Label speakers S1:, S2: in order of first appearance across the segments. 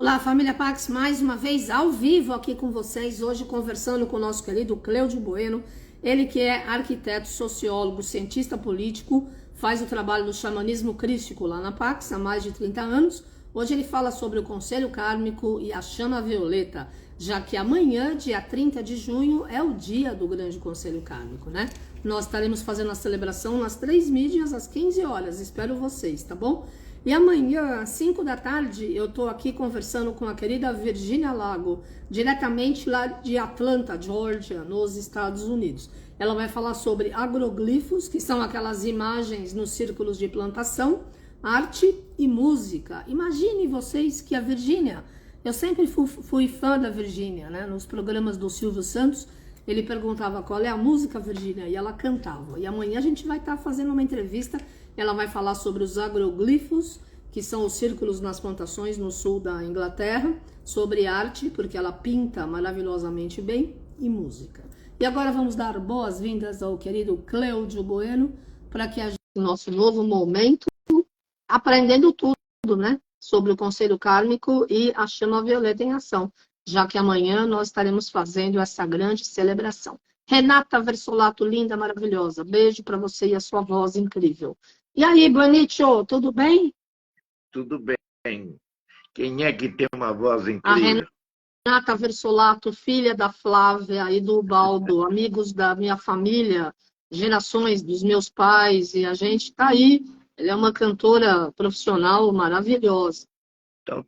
S1: Olá, família Pax, mais uma vez ao vivo aqui com vocês, hoje conversando com o nosso querido Cleudio Bueno, ele que é arquiteto, sociólogo, cientista político, faz o trabalho do xamanismo crístico lá na Pax há mais de 30 anos. Hoje ele fala sobre o Conselho Kármico e a Chama Violeta, já que amanhã, dia 30 de junho, é o dia do Grande Conselho Kármico, né? Nós estaremos fazendo a celebração nas 3 mídias às 15 horas, espero vocês, tá bom? E amanhã, às 5 da tarde, eu tô aqui conversando com a querida Virgínia Lago, diretamente lá de Atlanta, Georgia, nos Estados Unidos. Ela vai falar sobre agroglifos, que são aquelas imagens nos círculos de plantação, arte e música. Imagine vocês que a Virgínia, eu sempre fui fã da Virgínia, né? Nos programas do Silvio Santos, ele perguntava qual é a música, Virgínia, e ela cantava. E amanhã a gente vai estar fazendo uma entrevista. Ela vai falar sobre os agroglifos, que são os círculos nas plantações no sul da Inglaterra, sobre arte, porque ela pinta maravilhosamente bem, e música. E agora vamos dar boas-vindas ao querido Cleudio Bueno, para que a gente, no nosso novo momento, aprendendo tudo, né, sobre o Conselho Kármico e a Chama Violeta em ação, já que amanhã nós estaremos fazendo essa grande celebração. Renata Versolato, linda, maravilhosa, beijo para você e a sua voz incrível. E aí, Bonito, tudo bem?
S2: Tudo bem. Quem é que tem uma voz
S1: A
S2: incrível?
S1: Renata Versolato, filha da Flávia e do Baldo, amigos da minha família, gerações dos meus pais, e a gente está aí. Ela é uma cantora profissional maravilhosa.
S2: Então,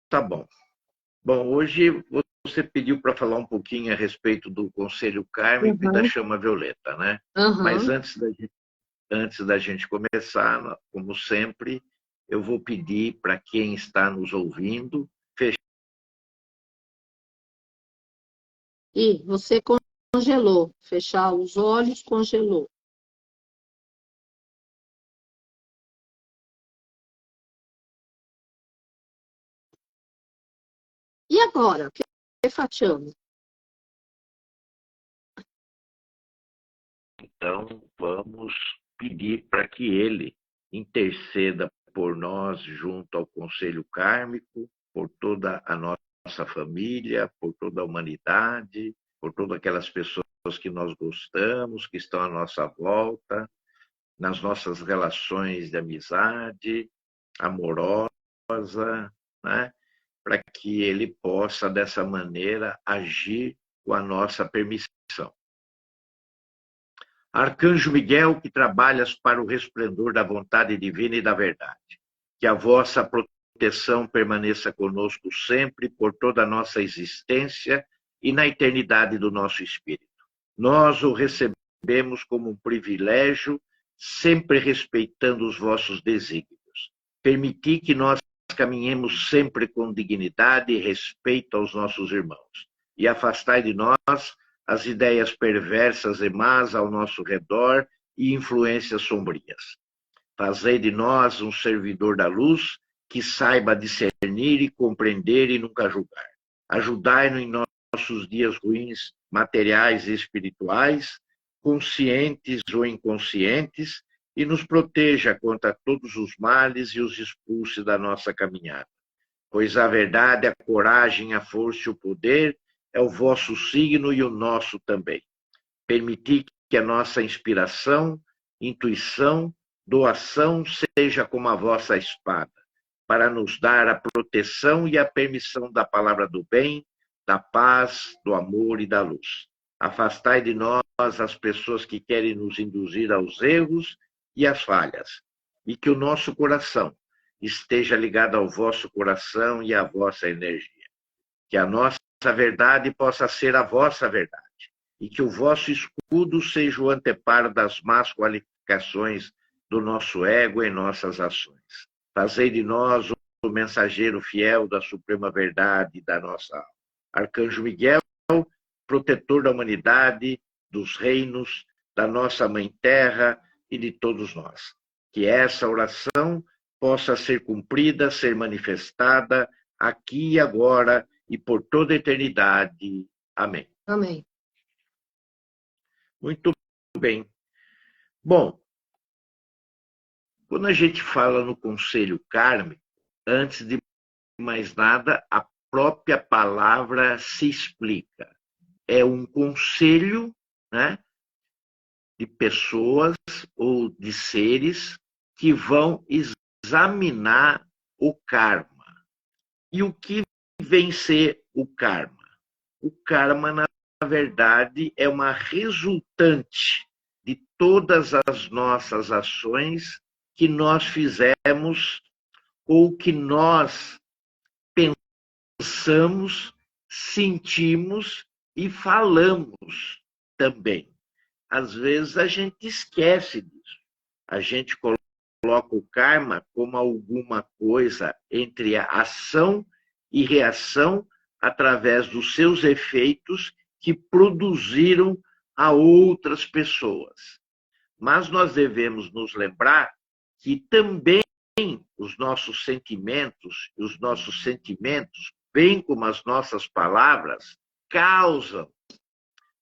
S2: tá bom. Bom, hoje você pediu para falar um pouquinho a respeito do Conselho Kármico e da
S1: Uhum.
S2: Chama Violeta, né? Mas
S1: Uhum.
S2: antes da gente começar, como sempre, eu vou pedir para quem está nos ouvindo fechar.
S1: E você congelou, fechar os olhos, congelou. E agora, o que facciamo?
S2: Então, vamos pedir para que ele interceda por nós junto ao Conselho Kármico, por toda a nossa família, por toda a humanidade, por todas aquelas pessoas que nós gostamos, que estão à nossa volta, nas nossas relações de amizade, amorosa, né? Para que ele possa, dessa maneira, agir com a nossa permissão. Arcanjo Miguel, que trabalhas para o resplendor da vontade divina e da verdade, que a vossa proteção permaneça conosco sempre, por toda a nossa existência e na eternidade do nosso espírito. Nós o recebemos como um privilégio, sempre respeitando os vossos desígnios. Permiti que nós caminhemos sempre com dignidade e respeito aos nossos irmãos, e afastai de nós as ideias perversas e más ao nosso redor e influências sombrias. Fazei de nós um servidor da luz que saiba discernir e compreender e nunca julgar. Ajudai-nos em nossos dias ruins, materiais e espirituais, conscientes ou inconscientes, e nos proteja contra todos os males e os expulse da nossa caminhada. Pois a verdade, a coragem, a força e o poder é o vosso signo e o nosso também. Permitir que a nossa inspiração, intuição, doação seja como a vossa espada, para nos dar a proteção e a permissão da palavra do bem, da paz, do amor e da luz. Afastai de nós as pessoas que querem nos induzir aos erros e às falhas, e que o nosso coração esteja ligado ao vosso coração e à vossa energia. Que a nossa verdade possa ser a vossa verdade, e que o vosso escudo seja o anteparo das más qualificações do nosso ego em nossas ações. Fazei de nós o mensageiro fiel da suprema verdade da nossa alma. Arcanjo Miguel, protetor da humanidade, dos reinos, da nossa Mãe Terra e de todos nós. Que essa oração possa ser cumprida, ser manifestada aqui e agora e por toda a eternidade. Amém.
S1: Amém.
S2: Muito bem. Bom, quando a gente fala no Conselho Kármico, antes de mais nada, a própria palavra se explica. É um conselho, né, de pessoas ou de seres que vão examinar o karma. E o que vem ser o karma? O karma, na verdade, é uma resultante de todas as nossas ações que nós fizemos ou que nós pensamos, sentimos e falamos também. Às vezes a gente esquece disso. A gente coloca o karma como alguma coisa entre a ação e reação através dos seus efeitos que produziram a outras pessoas. Mas nós devemos nos lembrar que também os nossos sentimentos, bem como as nossas palavras, causam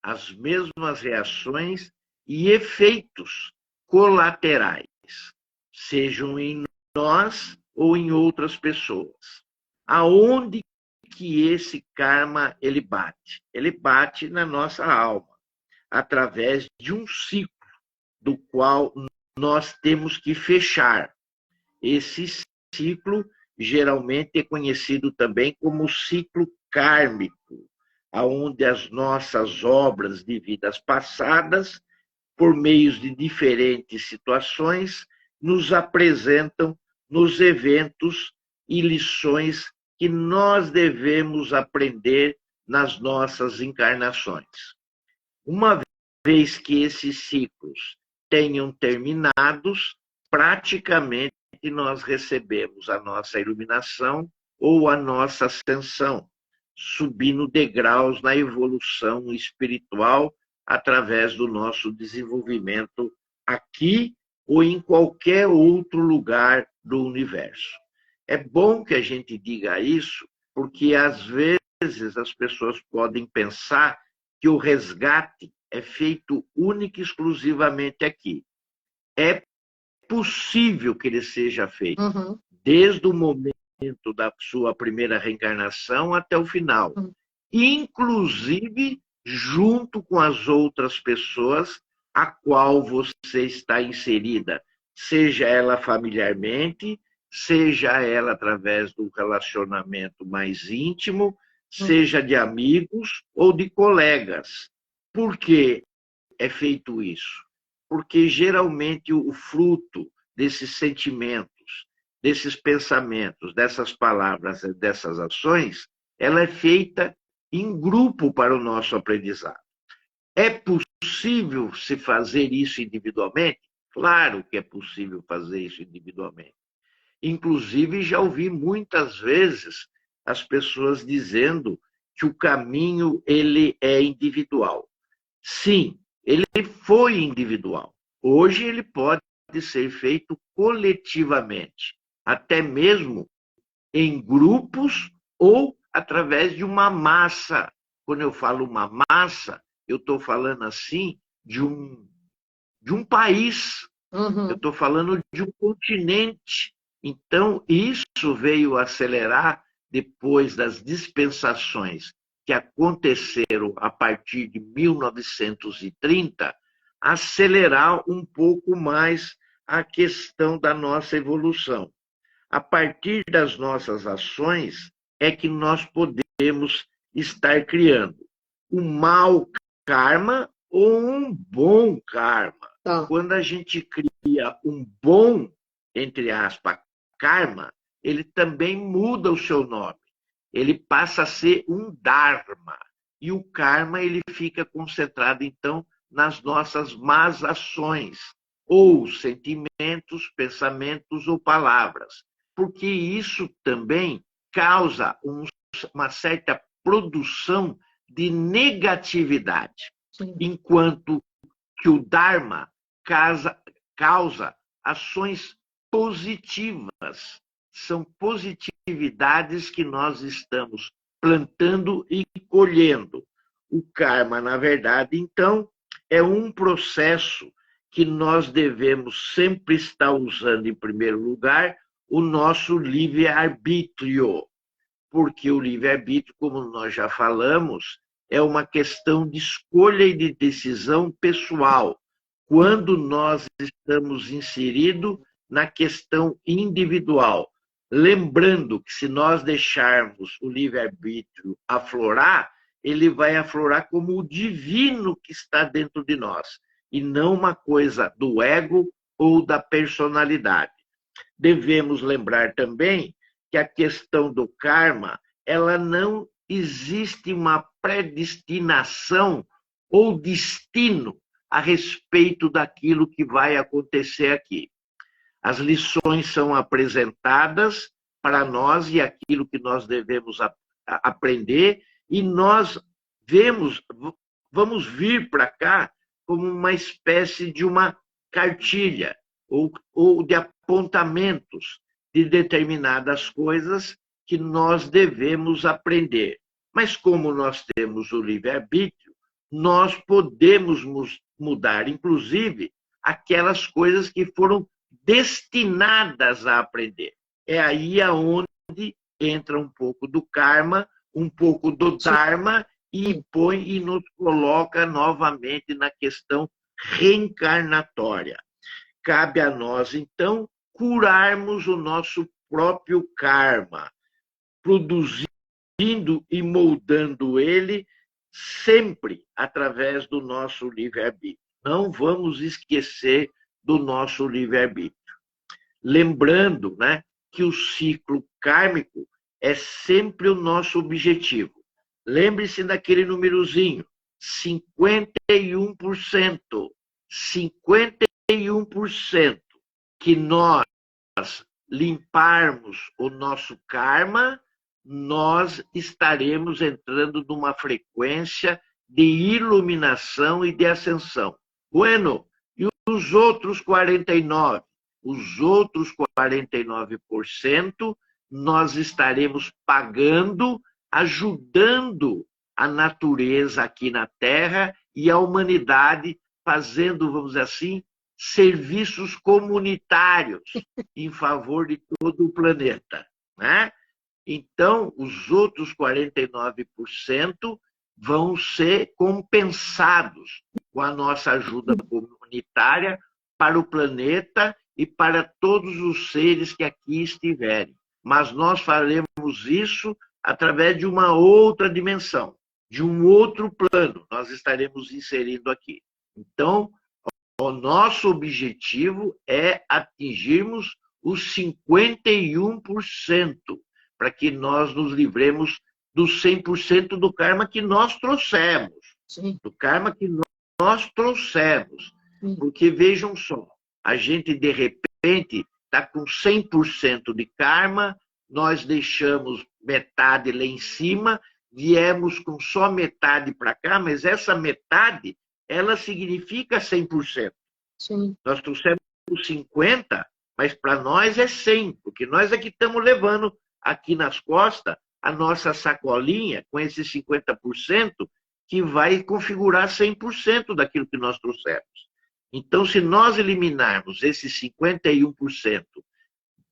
S2: as mesmas reações e efeitos colaterais, sejam em nós ou em outras pessoas. Aonde que esse karma ele bate? Ele bate na nossa alma, através de um ciclo do qual nós temos que fechar. Esse ciclo geralmente é conhecido também como ciclo kármico, aonde as nossas obras de vidas passadas, por meio de diferentes situações, nos apresentam nos eventos e lições que nós devemos aprender nas nossas encarnações. Uma vez que esses ciclos tenham terminados, praticamente nós recebemos a nossa iluminação ou a nossa ascensão, subindo degraus na evolução espiritual através do nosso desenvolvimento aqui ou em qualquer outro lugar do universo. É bom que a gente diga isso, porque às vezes as pessoas podem pensar que o resgate é feito única e exclusivamente aqui. É possível que ele seja feito, desde o momento da sua primeira reencarnação até o final, inclusive junto com as outras pessoas a qual você está inserida, seja ela familiarmente, seja ela através do relacionamento mais íntimo, seja de amigos ou de colegas. Por que é feito isso? Porque geralmente o fruto desses sentimentos, desses pensamentos, dessas palavras, dessas ações, ela é feita em grupo para o nosso aprendizado. É possível se fazer isso individualmente? Claro que é possível fazer isso individualmente. Inclusive, já ouvi muitas vezes as pessoas dizendo que o caminho ele é individual. Sim, ele foi individual. Hoje ele pode ser feito coletivamente, até mesmo em grupos ou através de uma massa. Quando eu falo uma massa, eu estou falando assim de um país, eu estou falando de um continente. Então, isso veio acelerar depois das dispensações que aconteceram a partir de 1930, acelerar um pouco mais a questão da nossa evolução. A partir das nossas ações é que nós podemos estar criando um mau karma ou um bom karma. Quando a gente cria um bom, entre aspas, karma, ele também muda o seu nome. Ele passa a ser um dharma. E o karma ele fica concentrado, então, nas nossas más ações, ou sentimentos, pensamentos ou palavras. Porque isso também causa uma certa produção de negatividade. Sim. Enquanto que o dharma causa ações positivas. São positividades que nós estamos plantando e colhendo. O karma, na verdade, então, é um processo que nós devemos sempre estar usando, em primeiro lugar, o nosso livre-arbítrio. porque o livre-arbítrio, como nós já falamos, é uma questão de escolha e de decisão pessoal, quando nós estamos inseridos na questão individual. Lembrando que se nós deixarmos o livre-arbítrio aflorar, ele vai aflorar como o divino que está dentro de nós, e não uma coisa do ego ou da personalidade. Devemos lembrar também que a questão do karma, ela não existe uma predestinação ou destino a respeito daquilo que vai acontecer aqui. As lições são apresentadas para nós e aquilo que nós devemos aprender, e nós vamos vir para cá como uma espécie de uma cartilha ou de apontamentos de determinadas coisas que nós devemos aprender. Mas como nós temos o livre-arbítrio, nós podemos mudar, inclusive, aquelas coisas que foram destinadas a aprender. É aí aonde entra um pouco do karma, um pouco do dharma, e impõe e nos coloca novamente na questão reencarnatória. Cabe a nós, então, curarmos o nosso próprio karma, produzindo e moldando ele sempre através do nosso livre-arbítrio. Não vamos esquecer do nosso livre-arbítrio. Lembrando, né, que o ciclo kármico é sempre o nosso objetivo. Lembre-se daquele númerozinho, 51%. 51% que nós limparmos o nosso karma, nós estaremos entrando numa frequência de iluminação e de ascensão. Bueno, e os outros 49%? Os outros 49% nós estaremos pagando, ajudando a natureza aqui na Terra e a humanidade, fazendo, vamos dizer assim, serviços comunitários em favor de todo o planeta, né? Então, os outros 49% vão ser compensados com a nossa ajuda comunitária para o planeta e para todos os seres que aqui estiverem. Mas nós faremos isso através de uma outra dimensão, de um outro plano, nós estaremos inserindo aqui. Então, o nosso objetivo é atingirmos os 51%, para que nós nos livremos dos 100% do karma que nós trouxemos. Sim. Do karma que nós trouxemos. Sim. Porque, vejam só, a gente, de repente, está com 100% de karma, nós deixamos metade lá em cima, viemos com só metade para cá, mas essa metade, ela significa 100%. Sim. Nós trouxemos 50%, mas para nós é 100%, porque nós é que estamos levando aqui nas costas a nossa sacolinha com esses 50% que vai configurar 100% daquilo que nós trouxemos. Então, se nós eliminarmos esses 51%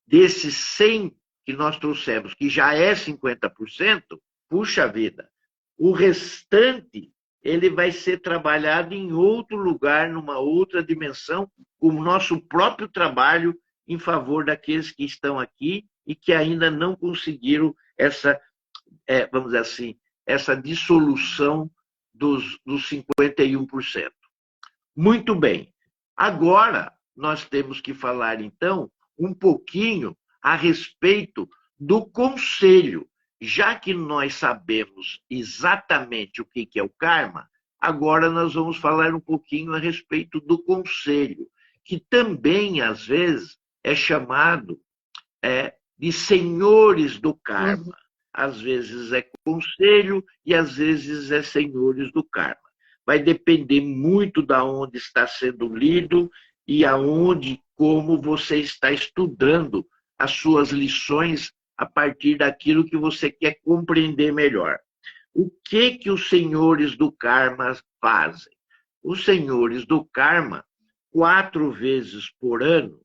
S2: desses 100 que nós trouxemos, que já é 50%, puxa vida, o restante ele vai ser trabalhado em outro lugar, numa outra dimensão, com o nosso próprio trabalho em favor daqueles que estão aqui e que ainda não conseguiram essa, vamos dizer assim, essa dissolução dos 51%. Muito bem. Agora, nós temos que falar, então, um pouquinho a respeito do conselho. Já que nós sabemos exatamente o que é o karma, agora nós vamos falar um pouquinho a respeito do conselho, que também, às vezes, é chamado de senhores do karma. Às vezes é conselho e às vezes é senhores do karma. Vai depender muito da onde está sendo lido e aonde, como você está estudando as suas lições a partir daquilo que você quer compreender melhor. O que os senhores do karma fazem? Os senhores do karma, 4 vezes por ano,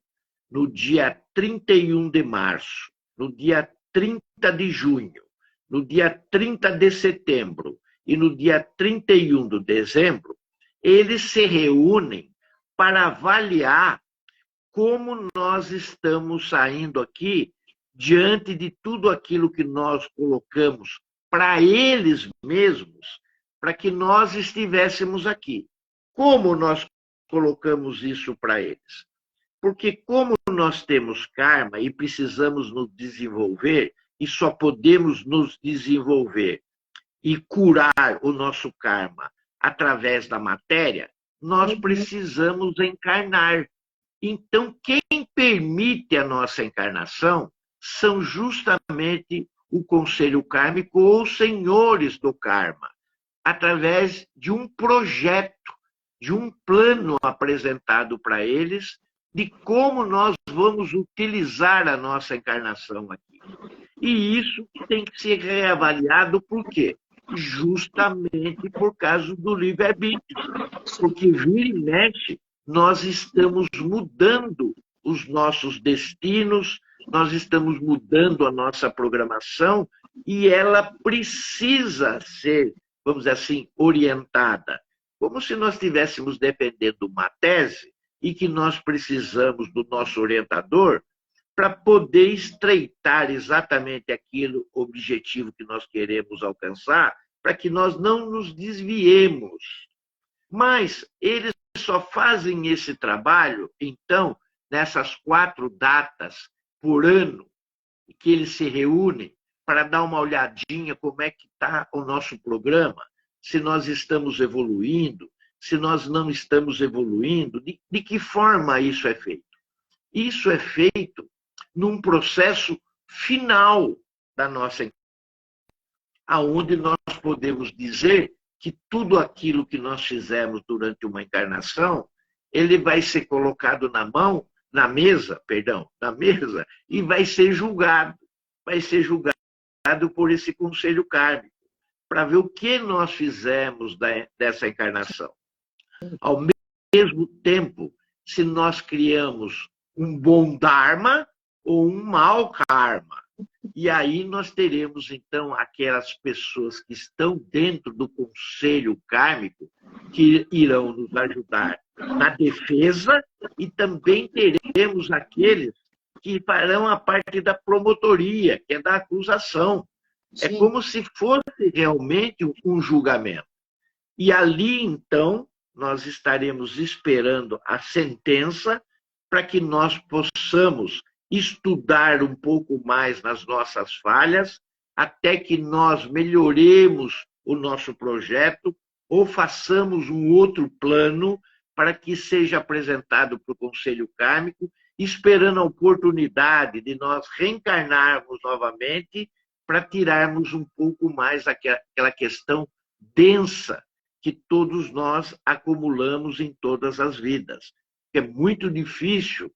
S2: no dia 31 de março, no dia 30 de junho, no dia 30 de setembro e no dia 31 de dezembro, eles se reúnem para avaliar como nós estamos saindo aqui diante de tudo aquilo que nós colocamos para eles mesmos, para que nós estivéssemos aqui. Como nós colocamos isso para eles? Porque como nós temos karma e precisamos nos desenvolver, e só podemos nos desenvolver e curar o nosso karma através da matéria, nós precisamos encarnar. Então, quem permite a nossa encarnação são justamente o Conselho Kármico ou os senhores do karma, através de um projeto, de um plano apresentado para eles, de como nós vamos utilizar a nossa encarnação aqui. E isso tem que ser reavaliado por quê? Justamente por causa do livre-arbítrio. Porque vira e mexe, nós estamos mudando os nossos destinos, nós estamos mudando a nossa programação e ela precisa ser, vamos dizer assim, orientada. Como se nós estivéssemos dependendo de uma tese e que nós precisamos do nosso orientador para poder estreitar exatamente aquilo, objetivo que nós queremos alcançar, para que nós não nos desviemos. Mas eles só fazem esse trabalho, então, nessas 4 datas por ano, que eles se reúnem para dar uma olhadinha como é que está o nosso programa, se nós estamos evoluindo, se nós não estamos evoluindo, de que forma isso é feito? Isso é feito num processo final da nossa, aonde nós podemos dizer que tudo aquilo que nós fizemos durante uma encarnação, ele vai ser colocado na mesa, e vai ser julgado por esse conselho kármico, para ver o que nós fizemos dessa encarnação. Ao mesmo tempo, se nós criamos um bom dharma ou um mau karma. E aí nós teremos, então, aquelas pessoas que estão dentro do conselho kármico que irão nos ajudar na defesa e também teremos aqueles que farão a parte da promotoria, que é da acusação. Sim. É como se fosse realmente um julgamento. E ali, então, nós estaremos esperando a sentença para que nós possamos estudar um pouco mais nas nossas falhas, até que nós melhoremos o nosso projeto ou façamos um outro plano para que seja apresentado para o Conselho Kármico, esperando a oportunidade de nós reencarnarmos novamente para tirarmos um pouco mais aquela questão densa que todos nós acumulamos em todas as vidas. É muito difícil,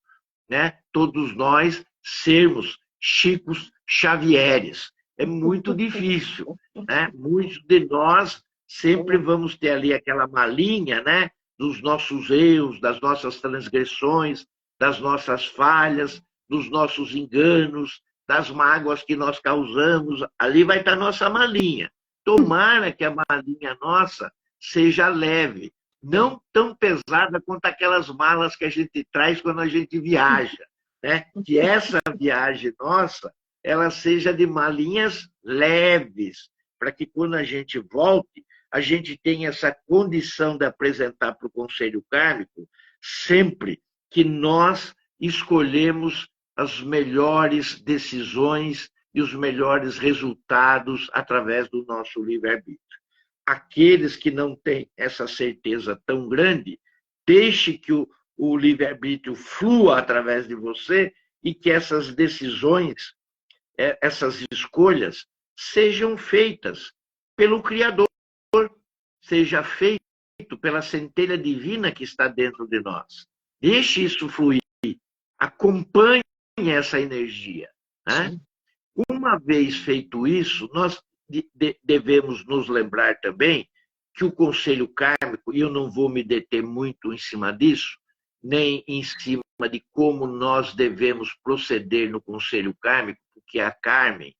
S2: né, todos nós sermos Chicos Xavieres. É muito difícil, né? Muitos de nós sempre vamos ter ali aquela malinha, né, dos nossos erros, das nossas transgressões, das nossas falhas, dos nossos enganos, das mágoas que nós causamos. Ali vai estar a nossa malinha. Tomara que a malinha nossa seja leve, não tão pesada quanto aquelas malas que a gente traz quando a gente viaja, né? Que essa viagem nossa, ela seja de malinhas leves, para que quando a gente volte, a gente tenha essa condição de apresentar para o Conselho Kármico sempre que nós escolhemos as melhores decisões e os melhores resultados através do nosso livre-arbítrio. Aqueles que não têm essa certeza tão grande, deixe que o livre-arbítrio flua através de você e que essas decisões, essas escolhas, sejam feitas pelo Criador, seja feito pela centelha divina que está dentro de nós. Deixe isso fluir, acompanhe essa energia, né? Uma vez feito isso, nós devemos nos lembrar também que o Conselho Kármico, e eu não vou me deter muito em cima disso, nem em cima de como nós devemos proceder no Conselho Kármico, porque a Carmen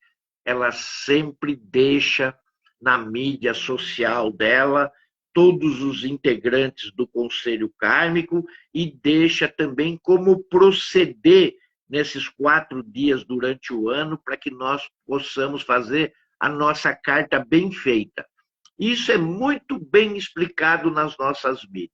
S2: ela sempre deixa na mídia social dela todos os integrantes do Conselho Kármico e deixa também como proceder nesses 4 dias durante o ano para que nós possamos fazer a nossa carta bem feita. Isso é muito bem explicado nas nossas mídias.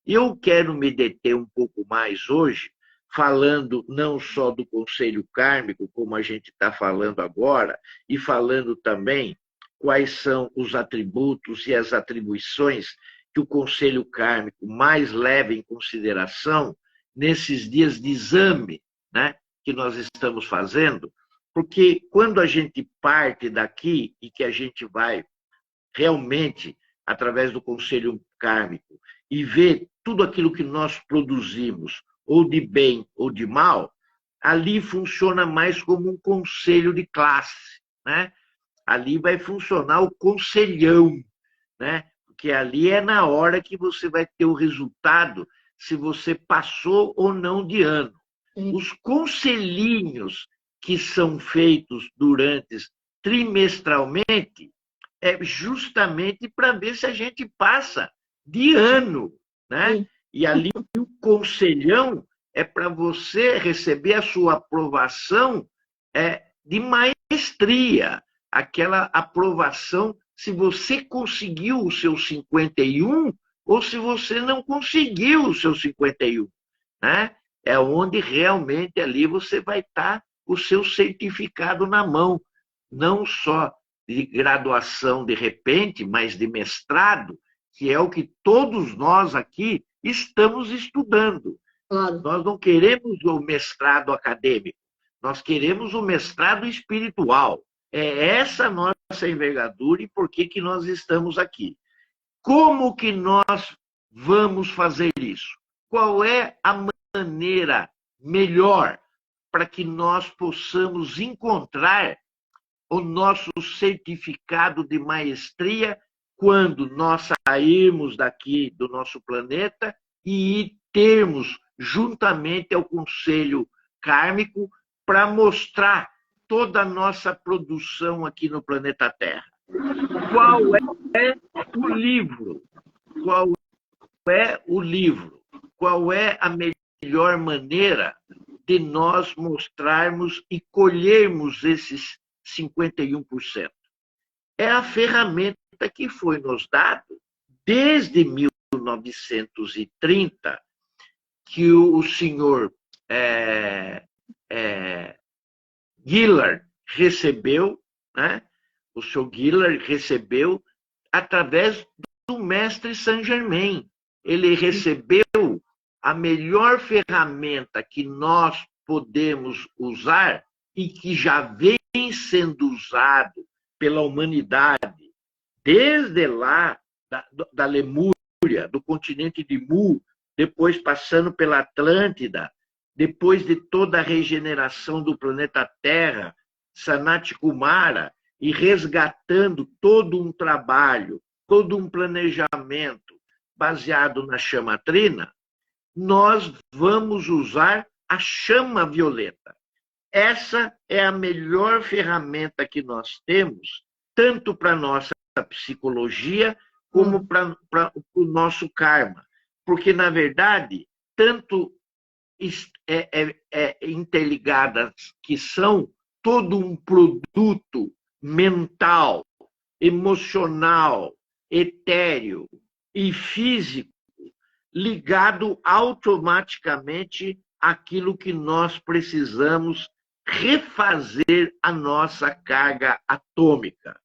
S2: Eu quero me deter um pouco mais hoje, falando não só do Conselho Kármico, como a gente está falando agora, e falando também quais são os atributos e as atribuições que o Conselho Kármico mais leva em consideração nesses dias de exame, né, que nós estamos fazendo, porque quando a gente parte daqui e que a gente vai realmente, através do Conselho Kármico, e vê tudo aquilo que nós produzimos, ou de bem ou de mal, ali funciona mais como um conselho de classe, né? Ali vai funcionar o conselhão, né? Porque ali é na hora que você vai ter o resultado se você passou ou não de ano. Os conselhinhos que são feitos durante trimestralmente é justamente para ver se a gente passa de ano, né? E ali o conselhão é para você receber a sua aprovação de maestria, aquela aprovação se você conseguiu o seu 51 ou se você não conseguiu o seu 51, né? É onde realmente ali você vai estar o seu certificado na mão, não só de graduação de repente, mas de mestrado, que é o que todos nós aqui estamos estudando.
S1: Claro.
S2: Nós não queremos o mestrado acadêmico, nós queremos o mestrado espiritual. É essa a nossa envergadura e por que nós estamos aqui. Como que nós vamos fazer isso? Qual é a maneira melhor para que nós possamos encontrar o nosso certificado de maestria quando nós sairmos daqui do nosso planeta e termos, juntamente ao Conselho Kármico, para mostrar toda a nossa produção aqui no planeta Terra? Qual é o livro? Qual é o livro? Qual é a melhor maneira de nós mostrarmos e colhermos esses 51%? É a ferramenta que foi nos dada desde 1930, que o senhor Gillard recebeu, né? O senhor Gillard recebeu através do mestre Saint-Germain. Ele recebeu a melhor ferramenta que nós podemos usar e que já vem sendo usado pela humanidade desde lá da Lemúria, do continente de Mu, depois passando pela Atlântida, depois de toda a regeneração do planeta Terra, Sanat Kumara, e resgatando todo um trabalho, todo um planejamento baseado na chama trina, nós vamos usar a chama violeta. Essa é a melhor ferramenta que nós temos, tanto para a nossa psicologia, como para o nosso karma. Porque, na verdade, tanto interligadas que são todo um produto mental, emocional, etéreo e físico, ligado automaticamente àquilo que nós precisamos refazer a nossa carga atômica.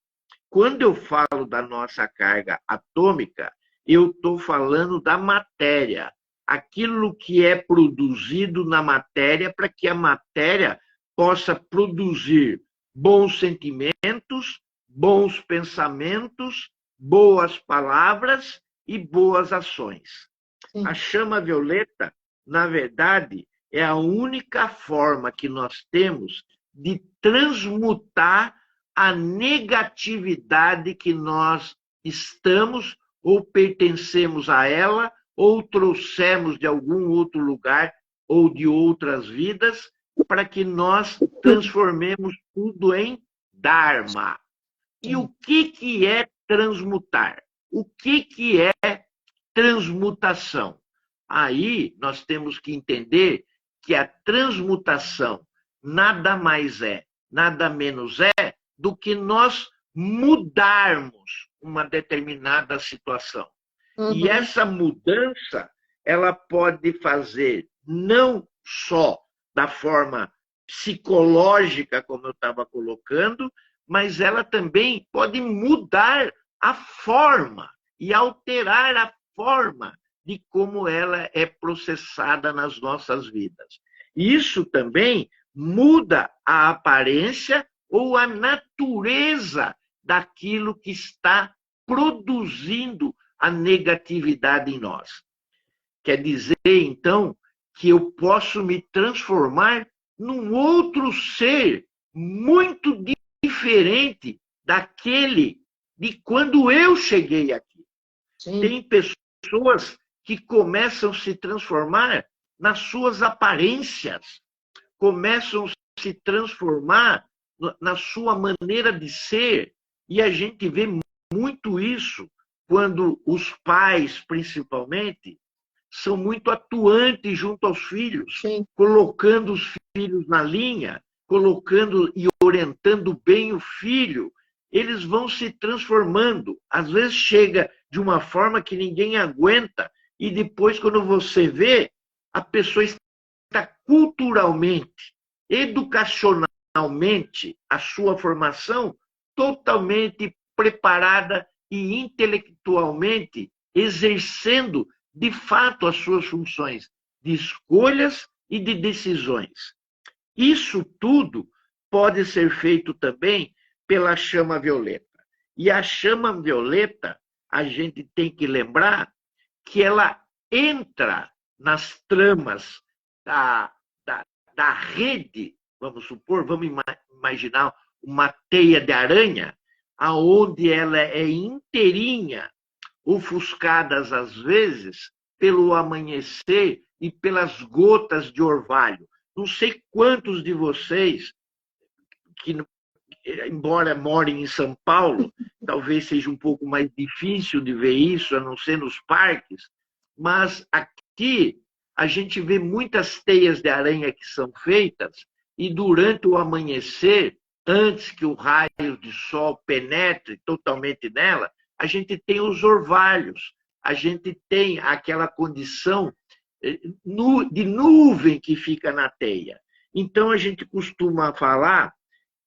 S2: Quando eu falo da nossa carga atômica, eu estou falando da matéria, aquilo que é produzido na matéria para que a matéria possa produzir bons sentimentos, bons pensamentos, boas palavras e boas ações. Sim. A chama violeta, na verdade, é a única forma que nós temos de transmutar a negatividade que nós estamos ou pertencemos a ela ou trouxemos de algum outro lugar ou de outras vidas para que nós transformemos tudo em Dharma. E o que é transmutar? O que é transmutação? Aí nós temos que entender que a transmutação nada mais é, nada menos é do que nós mudarmos uma determinada situação. E essa mudança, ela pode fazer não só da forma psicológica, como eu estava colocando, mas ela também pode mudar a forma e alterar a forma de como ela é processada nas nossas vidas. Isso também muda a aparência ou a natureza daquilo que está produzindo a negatividade em nós. Quer dizer, então, que eu posso me transformar num outro ser muito diferente daquele de quando eu cheguei aqui. Sim. Tem pessoas que começam a se transformar nas suas aparências, começam a se transformar na sua maneira de ser, e a gente vê muito isso quando os pais, principalmente, são muito atuantes junto aos filhos, sim, colocando os filhos na linha, colocando e orientando bem o filho. Eles vão se transformando. Às vezes chega de uma forma que ninguém aguenta, e depois, quando você vê, a pessoa está culturalmente, educacionalmente, a sua formação totalmente preparada e intelectualmente exercendo, de fato, as suas funções de escolhas e de decisões. Isso tudo pode ser feito também pela chama violeta. E a chama violeta, a gente tem que lembrar que ela entra nas tramas da rede, vamos supor, vamos imaginar uma teia de aranha, aonde ela é inteirinha, ofuscadas às vezes pelo amanhecer e pelas gotas de orvalho. Não sei quantos de vocês, que embora morem em São Paulo, talvez seja um pouco mais difícil de ver isso, a não ser nos parques, mas aqui a gente vê muitas teias de aranha que são feitas, e durante o amanhecer, antes que o raio de sol penetre totalmente nela, a gente tem os orvalhos, a gente tem aquela condição de nuvem que fica na teia. Então, a gente costuma falar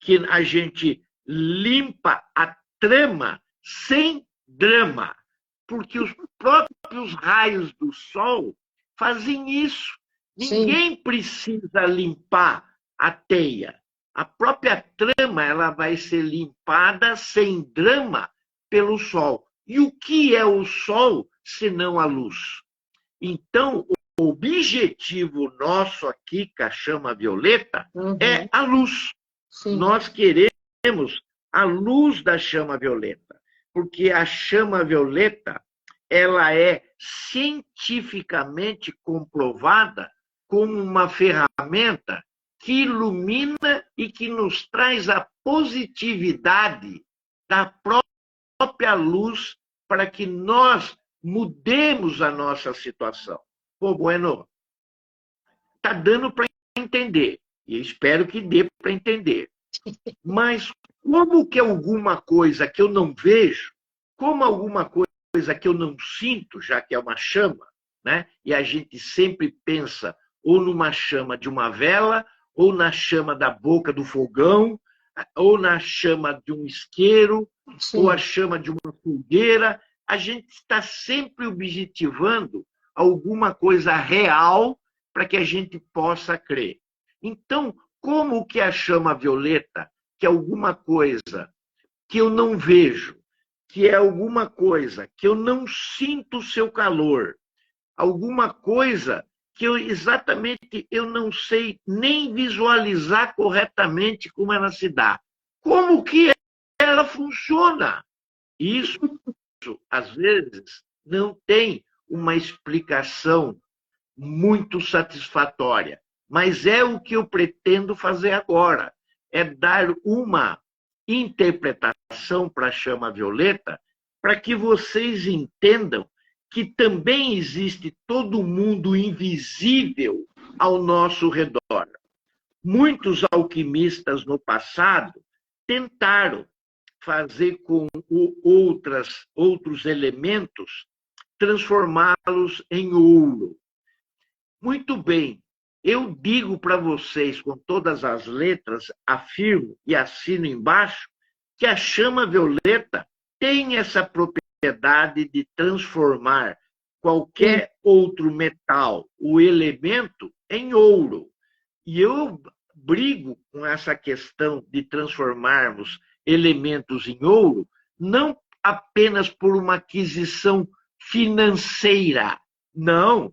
S2: que a gente limpa a trama sem drama, porque os próprios raios do sol fazem isso. Ninguém Sim. precisa limpar a teia. A própria trama ela vai ser limpada sem drama pelo sol. E o que é o sol, senão a luz? Então, o objetivo nosso aqui, com a chama violeta, é a luz. Sim. Nós queremos a luz da chama violeta, porque a chama violeta ela é cientificamente comprovada como uma ferramenta que ilumina e que nos traz a positividade da própria luz para que nós mudemos a nossa situação. Pô, Bueno, está dando para entender, e espero que dê para entender. Mas como que alguma coisa que eu não vejo, como alguma coisa que eu não sinto, já que é uma chama, né? E a gente sempre pensa ou numa chama de uma vela, ou na chama da boca do fogão, ou na chama de um isqueiro, Sim. ou a chama de uma fogueira. A gente está sempre objetivando alguma coisa real para que a gente possa crer. Então, como que a chama violeta, que é alguma coisa que eu não vejo, que é alguma coisa que eu não sinto o seu calor, alguma coisa que exatamente eu não sei nem visualizar corretamente como ela se dá. Como que ela funciona? Isso, às vezes, não tem uma explicação muito satisfatória, mas é o que eu pretendo fazer agora, é dar uma interpretação para a chama violeta, para que vocês entendam que também existe todo um mundo invisível ao nosso redor. Muitos alquimistas no passado tentaram fazer com outros elementos, transformá-los em ouro. Muito bem, eu digo para vocês com todas as letras, afirmo e assino embaixo, que a chama violeta tem essa propriedade de transformar qualquer outro metal, o elemento, em ouro. E eu brigo com essa questão de transformarmos elementos em ouro, não apenas por uma aquisição financeira, não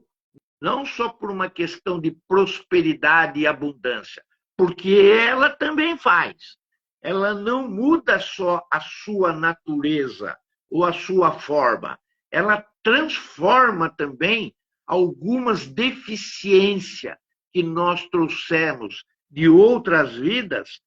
S2: só por uma questão de prosperidade e abundância, porque ela também faz. Ela não muda só a sua natureza ou a sua forma, ela transforma também algumas deficiências que nós trouxemos de outras vidas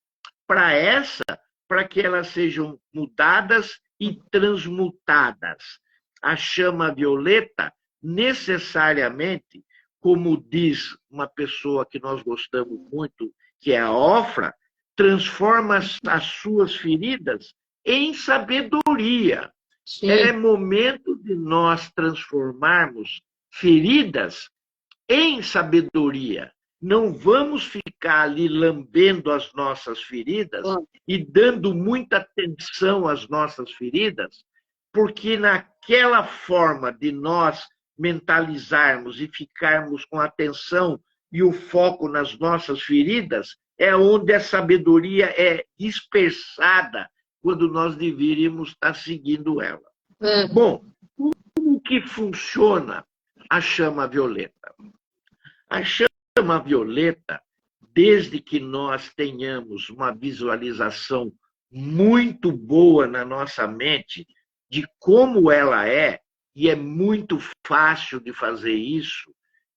S2: para que elas sejam mudadas e transmutadas. A chama violeta, necessariamente, como diz uma pessoa que nós gostamos muito, que é a Ofra, transforma as suas feridas em sabedoria. Sim. É momento de nós transformarmos feridas em sabedoria. Não vamos ficar ali lambendo as nossas feridas e dando muita atenção às nossas feridas, porque naquela forma de nós mentalizarmos e ficarmos com a atenção e o foco nas nossas feridas, é onde a sabedoria é dispersada quando nós deveríamos estar seguindo ela. Bom, como que funciona a chama violeta? A chama violeta, desde que nós tenhamos uma visualização muito boa na nossa mente de como ela é, e é muito fácil de fazer isso,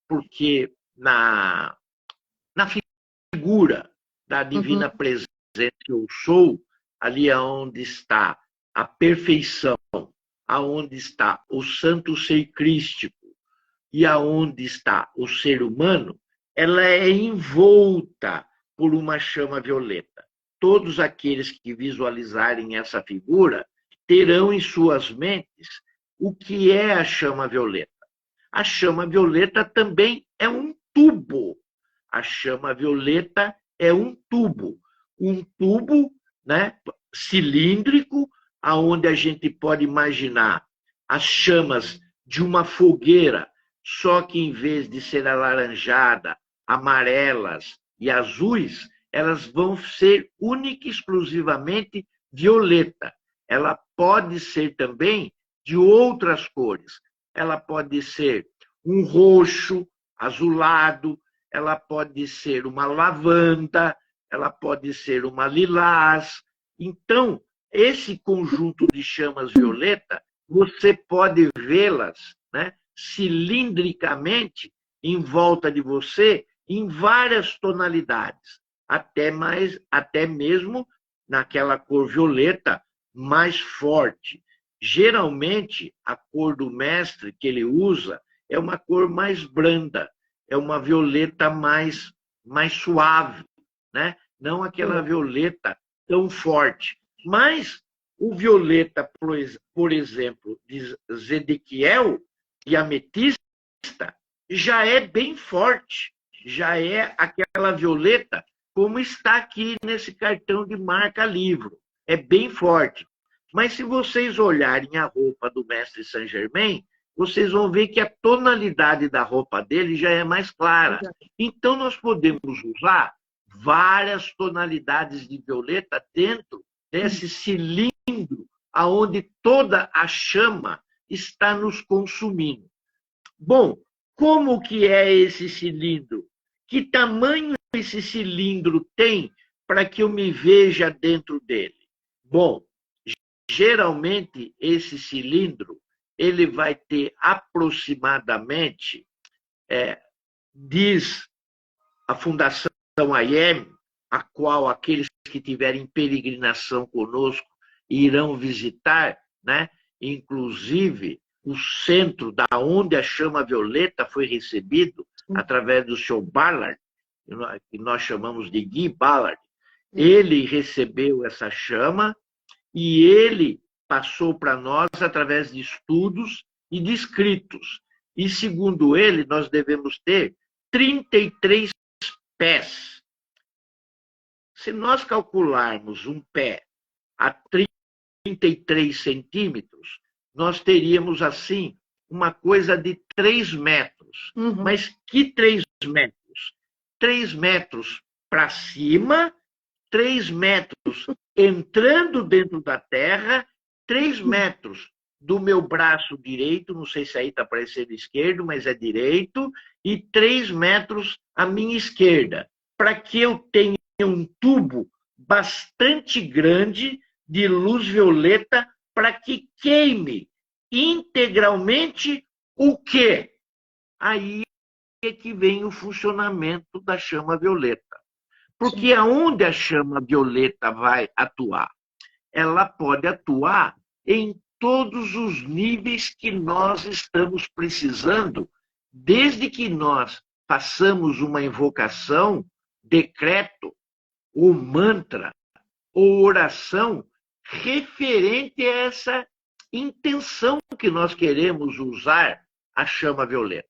S2: porque na figura da divina presença eu sou, ali aonde está a perfeição, aonde está o santo ser crístico e aonde está o ser humano, ela é envolta por uma chama violeta. Todos aqueles que visualizarem essa figura terão em suas mentes o que é a chama violeta. A chama violeta também é um tubo. A chama violeta é um tubo, né, cilíndrico, aonde a gente pode imaginar as chamas de uma fogueira, só que em vez de ser alaranjada, amarelas e azuis, elas vão ser única e exclusivamente violeta. Ela pode ser também de outras cores. Ela pode ser um roxo, azulado, ela pode ser uma lavanda, ela pode ser uma lilás. Então, esse conjunto de chamas violeta, você pode vê-las, né, cilindricamente em volta de você, em várias tonalidades, até mesmo naquela cor violeta mais forte. Geralmente, a cor do mestre que ele usa é uma cor mais branda, é uma violeta mais suave, né? Não aquela violeta tão forte. Mas o violeta, por exemplo, de Zedequiel e ametista, já é bem forte, já é aquela violeta como está aqui nesse cartão de marca livro. É bem forte. Mas se vocês olharem a roupa do mestre Saint-Germain, vocês vão ver que a tonalidade da roupa dele já é mais clara. Então, nós podemos usar várias tonalidades de violeta dentro desse cilindro aonde toda a chama está nos consumindo. Bom, como que é esse cilindro? Que tamanho esse cilindro tem para que eu me veja dentro dele? Bom, geralmente esse cilindro ele vai ter aproximadamente, diz a Fundação IEM, a qual aqueles que tiverem peregrinação conosco irão visitar, né? Inclusive o centro da onde a chama violeta foi recebido através do Sr. Ballard, que nós chamamos de Guy Ballard. Ele recebeu essa chama e ele passou para nós através de estudos e de escritos. E, segundo ele, nós devemos ter 33 pés. Se nós calcularmos um pé a 33 centímetros, nós teríamos, assim, uma coisa de 3 metros.
S1: Uhum.
S2: Mas que 3 metros? 3 metros para cima, 3 metros entrando dentro da terra, 3 metros do meu braço direito, não sei se aí está parecendo esquerdo, mas é direito, e 3 metros à minha esquerda, para que eu tenha um tubo bastante grande de luz violeta para que queime integralmente o quê? Aí é que vem o funcionamento da chama violeta. Porque aonde a chama violeta vai atuar? Ela pode atuar em todos os níveis que nós estamos precisando, desde que nós façamos uma invocação, decreto, ou mantra, ou oração, referente a essa intenção que nós queremos usar a chama violeta.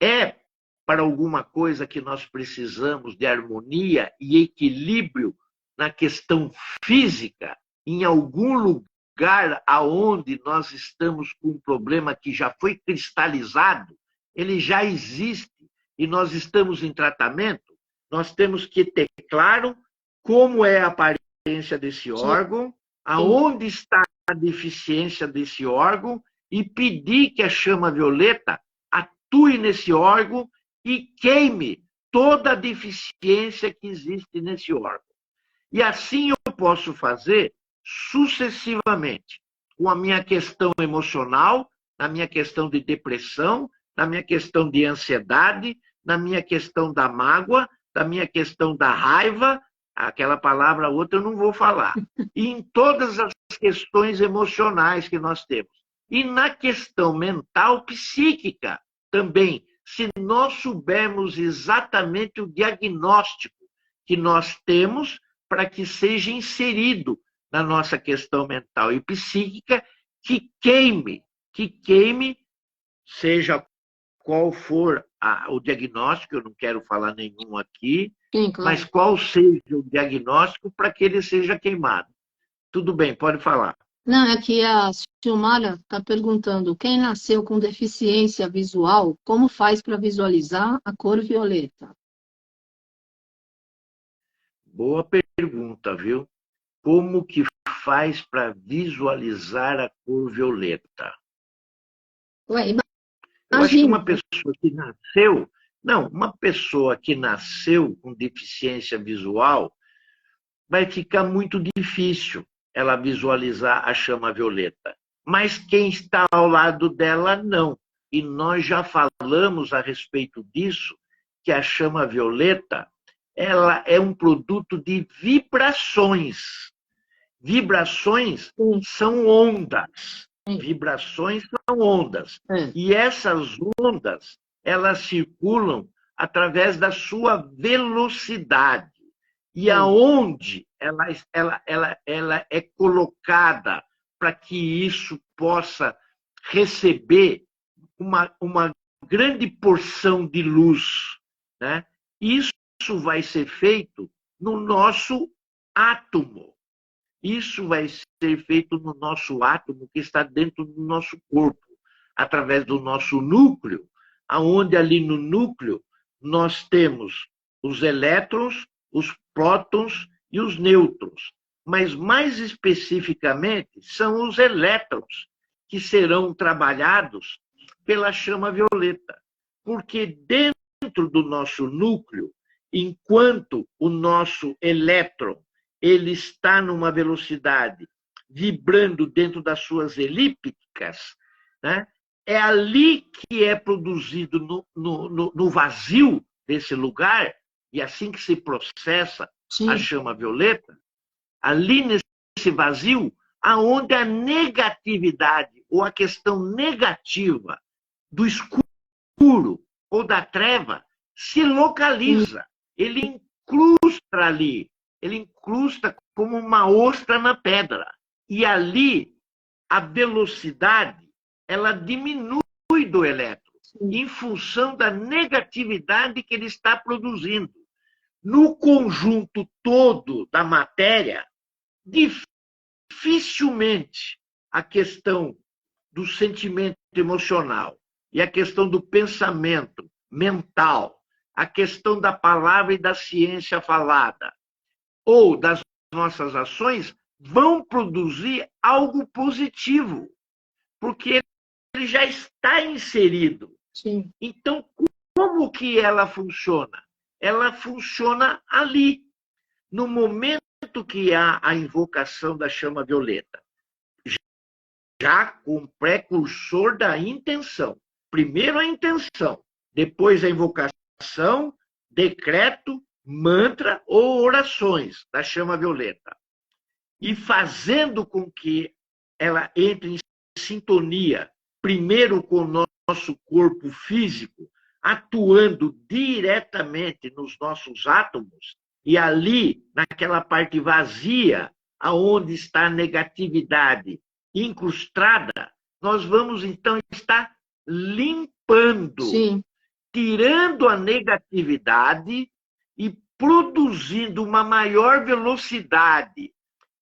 S2: É para alguma coisa que nós precisamos de harmonia e equilíbrio na questão física, em algum lugar aonde nós estamos com um problema que já foi cristalizado, ele já existe e nós estamos em tratamento, nós temos que ter claro como é a aparência desse órgão, aonde está a deficiência desse órgão e pedir que a chama violeta atue nesse órgão e queime toda a deficiência que existe nesse órgão. E assim eu posso fazer sucessivamente, com a minha questão emocional, na minha questão de depressão, na minha questão de ansiedade, na minha questão da mágoa, na minha questão da raiva, aquela palavra outra eu não vou falar, e em todas as questões emocionais que nós temos. E na questão mental, psíquica também, se nós soubermos exatamente o diagnóstico que nós temos para que seja inserido na nossa questão mental e psíquica, que queime, seja qual for o diagnóstico, eu não quero falar nenhum aqui,
S1: Sim, claro.
S2: Mas qual seja o diagnóstico para que ele seja queimado. Tudo bem, pode falar.
S1: Não, é que a Silmara está perguntando, quem nasceu com deficiência visual, como faz para visualizar a cor violeta?
S2: Boa pergunta, viu? Como que faz para visualizar a cor violeta?
S1: Ué,
S2: eu acho que uma pessoa que nasceu... Não, uma pessoa que nasceu com deficiência visual vai ficar muito difícil ela visualizar a chama violeta. Mas quem está ao lado dela, não. E nós já falamos a respeito disso, que a chama violeta ela é um produto de vibrações. Vibrações são ondas. Vibrações são ondas. E essas ondas, elas circulam através da sua velocidade. E aonde ela é colocada para que isso possa receber uma grande porção de luz, né? Isso vai ser feito no nosso átomo. Isso vai ser feito no nosso átomo que está dentro do nosso corpo, através do nosso núcleo, aonde ali no núcleo nós temos os elétrons, os prótons e os nêutrons. Mas mais especificamente são os elétrons que serão trabalhados pela chama violeta. Porque dentro do nosso núcleo, enquanto o nosso elétron ele está numa velocidade vibrando dentro das suas elípticas, né? É ali que é produzido no vazio desse lugar, e assim que se processa a
S1: Sim.
S2: chama violeta, ali nesse vazio, aonde a negatividade ou a questão negativa do escuro ou da treva se localiza. Ele incrusta ali, ele incrusta como uma ostra na pedra. E ali a velocidade ela diminui do elétron em função da negatividade que ele está produzindo. No conjunto todo da matéria, dificilmente a questão do sentimento emocional e a questão do pensamento mental, a questão da palavra e da ciência falada, ou das nossas ações, vão produzir algo positivo, porque ele já está inserido.
S1: Sim.
S2: Então, como que ela funciona? Ela funciona ali, no momento que há a invocação da chama violeta, já com o precursor da intenção. Primeiro a intenção, depois a invocação, decreto, mantra ou orações da chama violeta. E fazendo com que ela entre em sintonia, primeiro com o nosso corpo físico, atuando diretamente nos nossos átomos, e ali, naquela parte vazia, aonde está a negatividade incrustada, nós vamos então estar limpando,
S1: Sim.
S2: tirando a negatividade e produzindo uma maior velocidade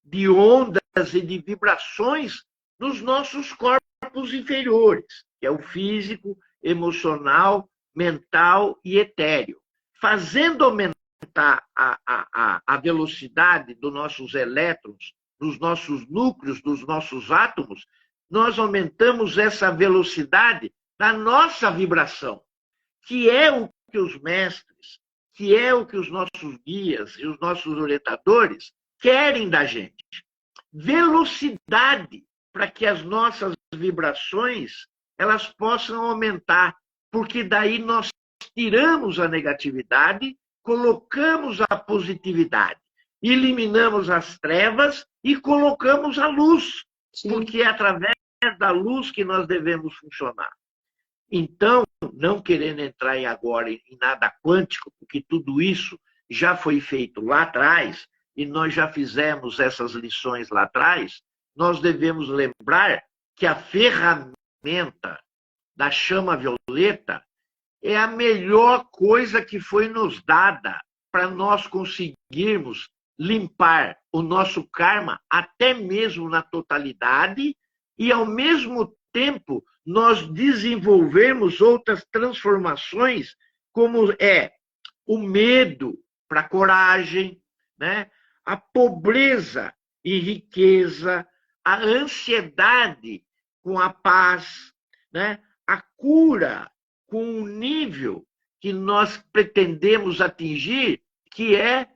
S2: de ondas e de vibrações nos nossos corpos inferiores, que é o físico, emocional, mental e etéreo, fazendo aumentar a velocidade dos nossos elétrons, dos nossos núcleos, dos nossos átomos, nós aumentamos essa velocidade da nossa vibração, que é o que os mestres, que é o que os nossos guias e os nossos orientadores querem da gente. Velocidade para que as nossas vibrações elas possam aumentar, porque daí nós tiramos a negatividade, colocamos a positividade, eliminamos as trevas e colocamos a luz,
S1: Sim.
S2: porque é através da luz que nós devemos funcionar. Então, não querendo entrar agora em nada quântico, porque tudo isso já foi feito lá atrás, e nós já fizemos essas lições lá atrás, nós devemos lembrar que a ferramenta da chama violeta é a melhor coisa que foi nos dada para nós conseguirmos limpar o nosso karma até mesmo na totalidade e, ao mesmo tempo, nós desenvolvermos outras transformações, como é o medo para a coragem, né? A pobreza e riqueza, a ansiedade com a paz, né? A cura com o nível que nós pretendemos atingir, que é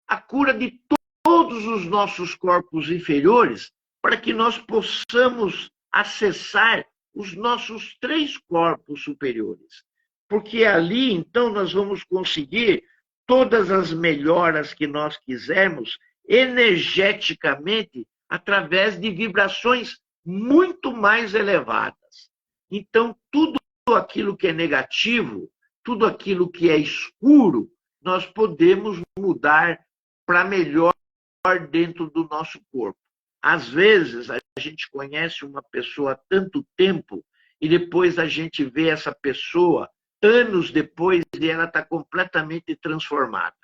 S2: a cura de todos os nossos corpos inferiores, para que nós possamos acessar os nossos 3 corpos superiores. Porque ali, então, nós vamos conseguir todas as melhoras que nós quisermos energeticamente através de vibrações muito mais elevadas. Então, tudo aquilo que é negativo, tudo aquilo que é escuro, nós podemos mudar para melhor dentro do nosso corpo. Às vezes, a gente conhece uma pessoa há tanto tempo e depois a gente vê essa pessoa anos depois e ela está completamente transformada.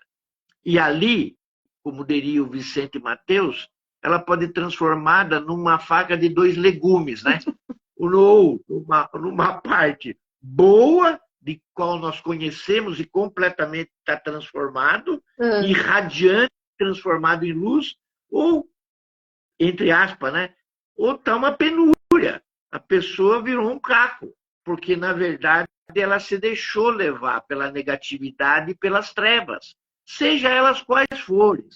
S2: E ali, como diria o Vicente Mateus, ela pode ser transformada numa faca de 2 legumes, né? Ou numa parte boa, de qual nós conhecemos e completamente está transformado, e radiante, transformado em luz, ou, entre aspas, né? Ou está uma penúria. A pessoa virou um caco, porque, na verdade, ela se deixou levar pela negatividade e pelas trevas, seja elas quais forem,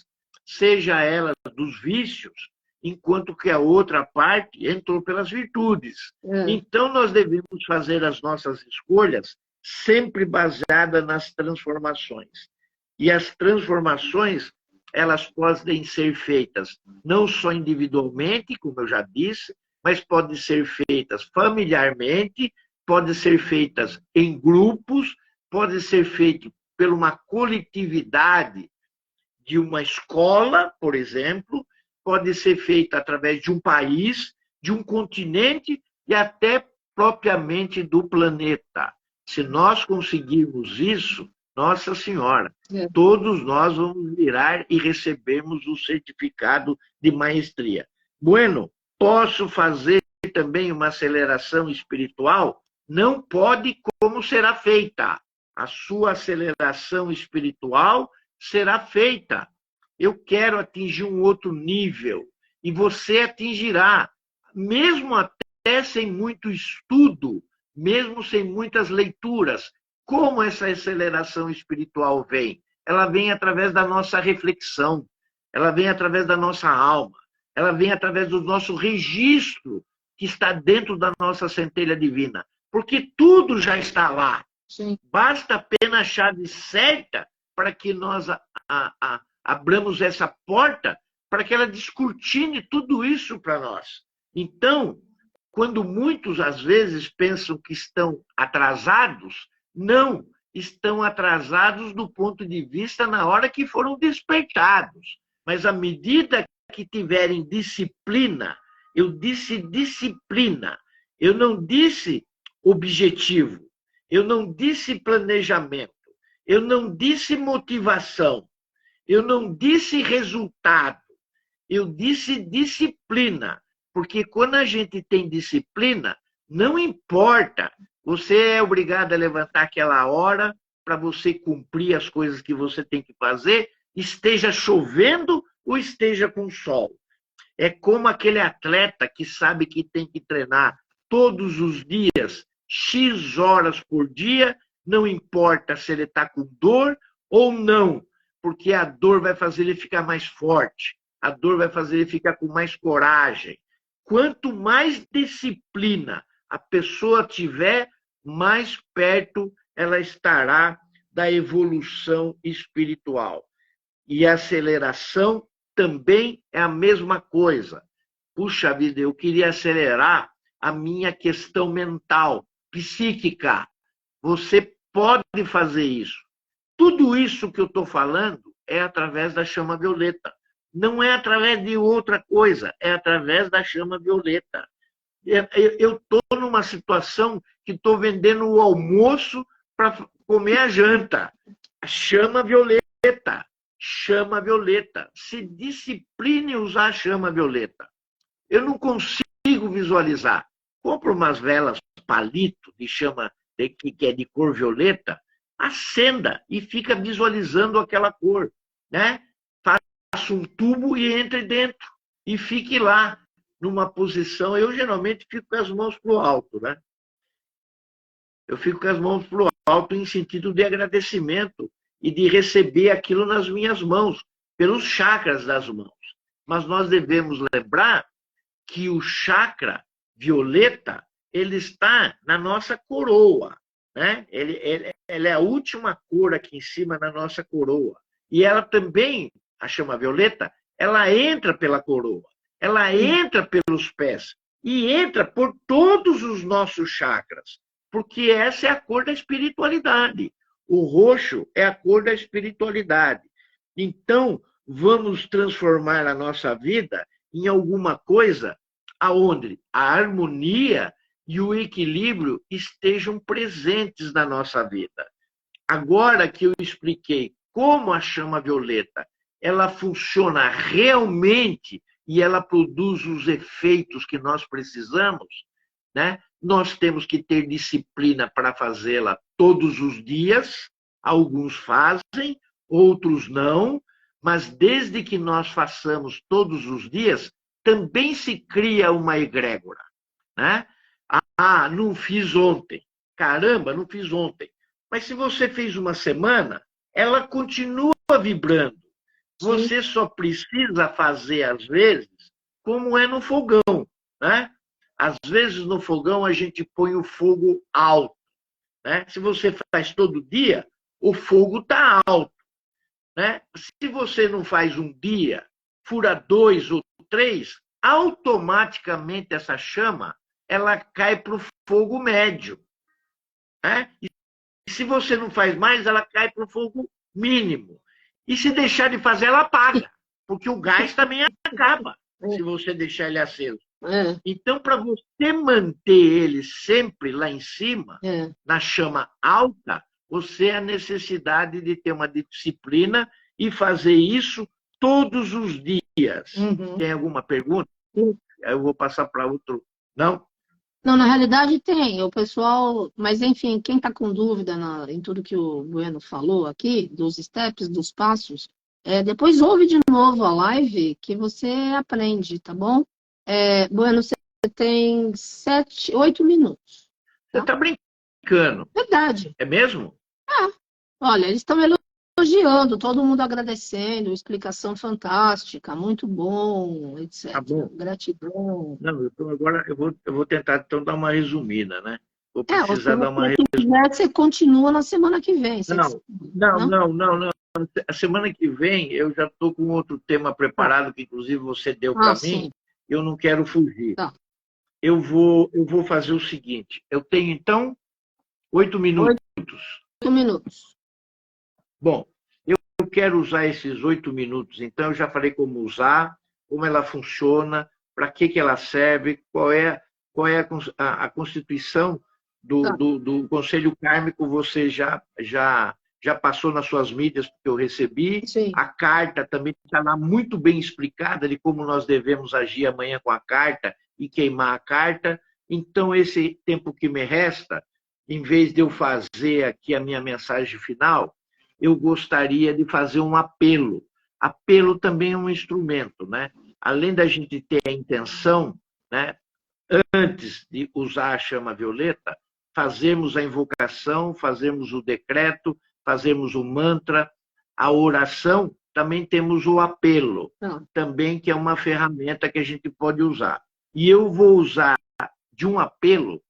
S2: seja elas dos vícios, enquanto que a outra parte entrou pelas virtudes. Então, nós devemos fazer as nossas escolhas sempre baseadas nas transformações. E as transformações, elas podem ser feitas não só individualmente, como eu já disse, mas podem ser feitas familiarmente, podem ser feitas em grupos, podem ser feitas por uma coletividade de uma escola, por exemplo, pode ser feita através de um país, de um continente e até propriamente do planeta. Se nós conseguirmos isso, Nossa Senhora, todos nós vamos virar e recebermos o certificado de maestria. Bueno, posso fazer também uma aceleração espiritual? Não pode, como será feita? A sua aceleração espiritual será feita. Eu quero atingir um outro nível e você atingirá, mesmo até sem muito estudo, mesmo sem muitas leituras. Como essa aceleração espiritual vem? Ela vem através da nossa reflexão, ela vem através da nossa alma, ela vem através do nosso registro que está dentro da nossa centelha divina, porque tudo já está lá. Sim. Basta apenas a chave certa para que nós abramos essa porta para que ela descortine tudo isso para nós. Então, quando muitos, às vezes, pensam que estão atrasados, não, estão atrasados do ponto de vista na hora que foram despertados. Mas à medida que tiverem disciplina, eu disse disciplina, eu não disse objetivo, eu não disse planejamento, eu não disse motivação, eu não disse resultado, eu disse disciplina. Porque quando a gente tem disciplina, não importa, você é obrigado a levantar aquela hora para você cumprir as coisas que você tem que fazer, esteja chovendo ou esteja com sol. É como aquele atleta que sabe que tem que treinar todos os dias, X horas por dia, não importa se ele está com dor ou não, porque a dor vai fazer ele ficar mais forte, a dor vai fazer ele ficar com mais coragem. Quanto mais disciplina a pessoa tiver, mais perto ela estará da evolução espiritual. E a aceleração também é a mesma coisa. Puxa vida, eu queria acelerar a minha questão mental, psíquica. Você pode fazer isso. Tudo isso que eu estou falando é através da chama violeta. Não é através de outra coisa, é através da chama violeta. Eu estou numa situação que estou vendendo o almoço para comer a janta. A chama violeta. Chama violeta. Se discipline usar a chama violeta. Eu não consigo visualizar. Compra umas velas palito de chama que é de cor violeta, acenda e fica visualizando aquela cor, né? Faça um tubo e entre dentro e fique lá numa posição. Eu geralmente fico com as mãos para o alto, né? Eu fico com as mãos para o alto em sentido de agradecimento e de receber aquilo nas minhas mãos, pelos chakras das mãos. Mas nós devemos lembrar que o chakra violeta, ele está na nossa coroa, né? Ele é a última cor aqui em cima na nossa coroa. E ela também, a chama violeta, ela entra pela coroa, ela entra pelos pés e entra por todos os nossos chakras, porque essa é a cor da espiritualidade. O roxo é a cor da espiritualidade. Então, vamos transformar a nossa vida em alguma coisa aonde a harmonia e o equilíbrio estejam presentes na nossa vida. Agora que eu expliquei como a chama violeta ela funciona realmente e ela produz os efeitos que nós precisamos, né? Nós temos que ter disciplina para fazê-la todos os dias. Alguns fazem, outros não, mas desde que nós façamos todos os dias, também se cria uma egrégora, né? Ah, não fiz ontem. Caramba, não fiz ontem. Mas se você fez uma semana, ela continua vibrando. Você só precisa fazer, às vezes, como é no fogão, né? Às vezes, no fogão, a gente põe o fogo alto, né? Se você faz todo dia, o fogo está alto. né? Se você não faz um dia, fura 2 ou 3, automaticamente essa chama ela cai para o fogo médio, né? E se você não faz mais, ela cai para o fogo mínimo. E se deixar de fazer, ela apaga, porque o gás também acaba se você deixar ele aceso. Então, para você manter ele sempre lá em cima, na chama alta, você tem a necessidade de ter uma disciplina e fazer isso todos os dias. Tem alguma pergunta? Eu vou passar para outro. Não?
S1: Não, na realidade tem. O pessoal, mas enfim, quem está com dúvida em tudo que o Bueno falou aqui, dos steps, dos passos, depois ouve de novo a live que você aprende, tá bom? Bueno, você tem 8 minutos.
S2: Você está brincando.
S1: Verdade.
S2: É mesmo?
S1: Olha, eles estão elogiando, todo mundo agradecendo, explicação fantástica, muito bom, etc.
S2: Tá bom.
S1: Gratidão.
S2: Não, então agora eu vou tentar então dar uma resumida, né? Vou
S1: Ou
S2: precisar
S1: se
S2: dar uma
S1: você quiser, você continua na semana que vem.
S2: Não. A semana que vem eu já estou com outro tema preparado, que inclusive você deu para mim. Eu não quero fugir.
S1: Tá.
S2: Eu vou fazer o seguinte. Eu tenho, então, 8 minutos.
S1: 8 minutos.
S2: Bom, eu quero usar esses 8 minutos. Então, eu já falei como usar, como ela funciona, para que ela serve, qual é a constituição do Conselho Kármico. Você já passou nas suas mídias, porque eu recebi.
S1: Sim.
S2: A carta também está lá muito bem explicada de como nós devemos agir amanhã com a carta e queimar a carta. Então, esse tempo que me resta, em vez de eu fazer aqui a minha mensagem final, eu gostaria de fazer um apelo. Apelo também é um instrumento, né? Além da gente ter a intenção, né, antes de usar a chama violeta, fazermos a invocação, fazermos o decreto, fazermos o mantra, a oração, também temos o apelo, também que é uma ferramenta que a gente pode usar. E eu vou usar de um apelo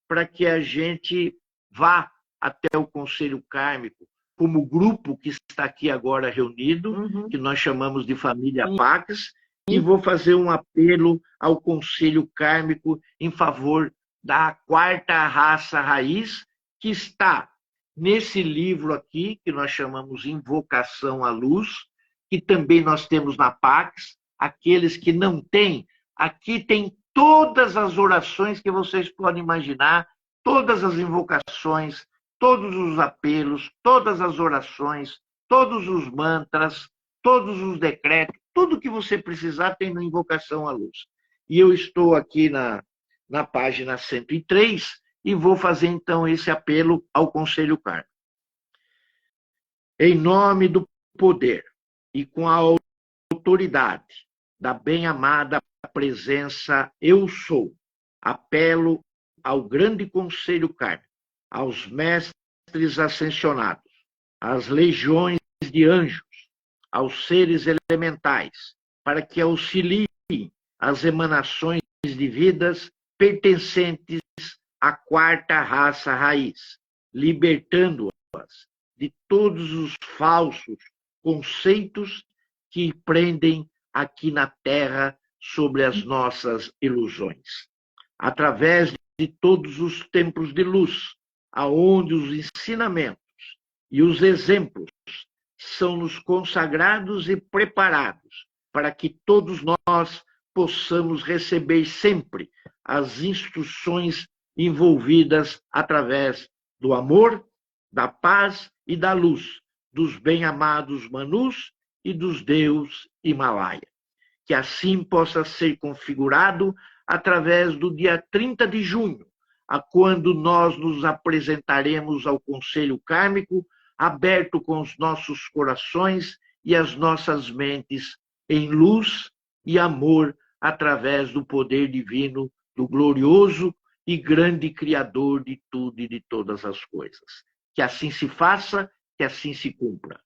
S2: para que a gente vá até o Conselho Kármico, como grupo que está aqui agora reunido, que nós chamamos de Família Pax, e vou fazer um apelo ao Conselho Kármico em favor da 4ª raça raiz, que está nesse livro aqui, que nós chamamos Invocação à Luz, que também nós temos na Pax. Aqueles que não têm, aqui tem todas as orações que vocês podem imaginar, todas as invocações, todos os apelos, todas as orações, todos os mantras, todos os decretos, tudo que você precisar tem na Invocação à Luz. E eu estou aqui na página 103 e vou fazer então esse apelo ao Conselho Kármico. Em nome do poder e com a autoridade da bem-amada presença Eu Sou, apelo ao grande Conselho Kármico, aos mestres ascensionados, às legiões de anjos, aos seres elementais, para que auxiliem as emanações de vidas pertencentes à 4ª raça raiz, libertando-as de todos os falsos conceitos que prendem aqui na Terra sobre as nossas ilusões. Através de todos os templos de luz, aonde os ensinamentos e os exemplos são nos consagrados e preparados para que todos nós possamos receber sempre as instruções envolvidas através do amor, da paz e da luz dos bem-amados Manus e dos Deus Himalaia. Que assim possa ser configurado através do dia 30 de junho, a quando nós nos apresentaremos ao Conselho Kármico, aberto com os nossos corações e as nossas mentes em luz e amor, através do poder divino do glorioso e grande Criador de tudo e de todas as coisas. Que assim se faça, que assim se cumpra.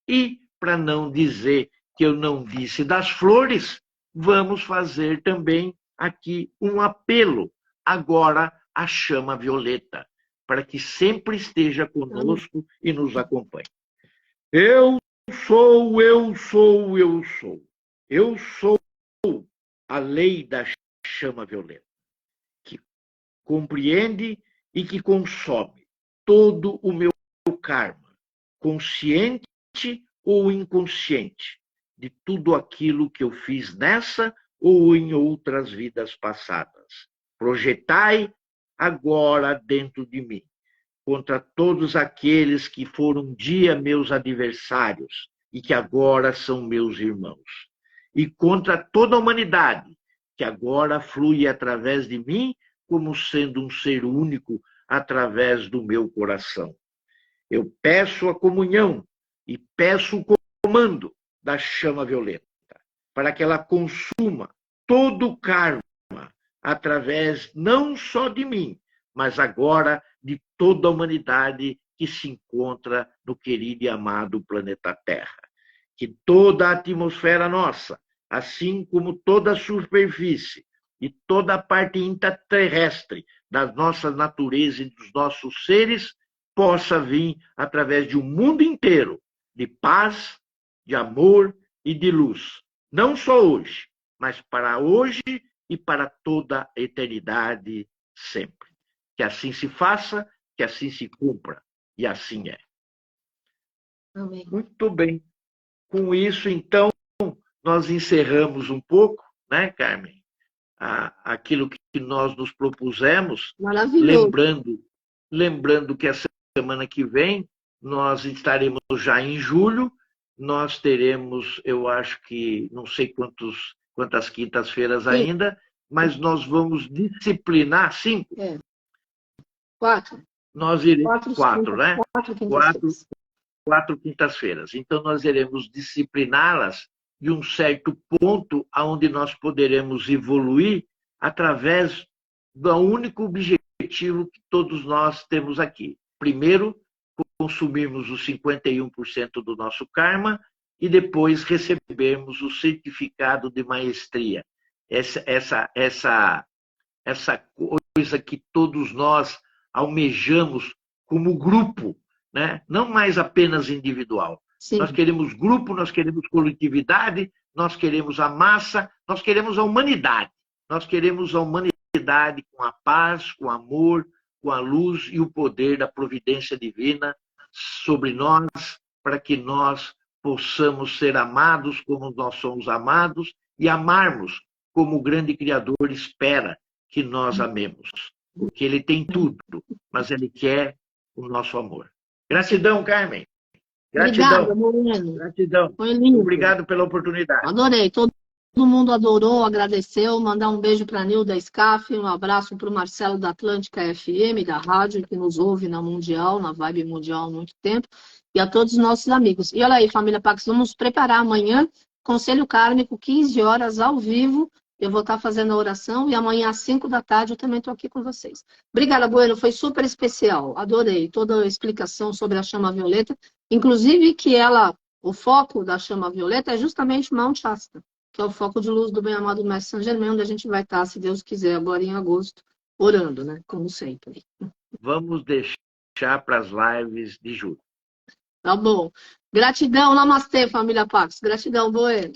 S2: E, para não dizer que eu não disse das flores, vamos fazer também aqui um apelo, agora à chama violeta, para que sempre esteja conosco e nos acompanhe. Eu sou, eu sou, eu sou. Eu sou a lei da chama violeta, que compreende e que consome todo o meu karma, consciente ou inconsciente, de tudo aquilo que eu fiz nessa ou em outras vidas passadas. Projetai agora dentro de mim, contra todos aqueles que foram um dia meus adversários e que agora são meus irmãos. E contra toda a humanidade, que agora flui através de mim como sendo um ser único através do meu coração. Eu peço a comunhão e peço o comando da chama violeta, para que ela consuma todo o karma através não só de mim, mas agora de toda a humanidade que se encontra no querido e amado planeta Terra. Que toda a atmosfera nossa, assim como toda a superfície e toda a parte intraterrestre da nossa natureza e dos nossos seres, possa vir através de um mundo inteiro de paz, de amor e de luz. Não só hoje, mas para hoje e para toda a eternidade sempre. Que assim se faça, que assim se cumpra. E assim é.
S1: Amém.
S2: Muito bem. Com isso, então, nós encerramos um pouco, né, Carmen? Aquilo que nós nos propusemos,
S1: Maravilhoso.
S2: lembrando que a semana que vem nós estaremos já em julho, nós teremos, eu acho que, não sei quantas quintas-feiras ainda, mas nós vamos disciplinar 5.
S1: 4.
S2: Nós iremos 4, né?
S1: 4
S2: 4 quintas-feiras. Então, nós iremos discipliná-las de um certo ponto aonde nós poderemos evoluir através do único objetivo que todos nós temos aqui. Primeiro, consumirmos os 51% do nosso karma e depois recebermos o certificado de maestria. Essa coisa que todos nós almejamos como grupo, né? Não mais apenas individual.
S1: Sim.
S2: Nós queremos grupo, nós queremos coletividade, nós queremos a massa, nós queremos a humanidade. Nós queremos a humanidade com a paz, com o amor, com a luz e o poder da providência divina sobre nós, para que nós possamos ser amados como nós somos amados e amarmos como o grande Criador espera que nós amemos. Porque Ele tem tudo, mas Ele quer o nosso amor. Gratidão, Carmen. Gratidão.
S1: Obrigada, Moreno.
S2: Gratidão.
S1: Foi lindo.
S2: Obrigado pela oportunidade.
S1: Adorei. Todo mundo adorou, agradeceu. Mandar um beijo para a Nilda Scaff, um abraço para o Marcelo da Atlântica FM, da rádio, que nos ouve na Mundial, na Vibe Mundial há muito tempo, e a todos os nossos amigos. E olha aí, família Pax, vamos nos preparar amanhã, Conselho Kármico, 15 horas, ao vivo. Eu vou estar fazendo a oração e amanhã às 5 da tarde eu também estou aqui com vocês. Obrigada, Bueno, foi super especial. Adorei toda a explicação sobre a chama violeta, inclusive que o foco da chama violeta é justamente Mount Shasta, que é o foco de luz do bem-amado Mestre Saint Germain, onde a gente vai estar, se Deus quiser, agora em agosto, orando, né? Como sempre.
S2: Vamos deixar para as lives de julho.
S1: Tá bom. Gratidão, namastê, família Pax. Gratidão, Bueno.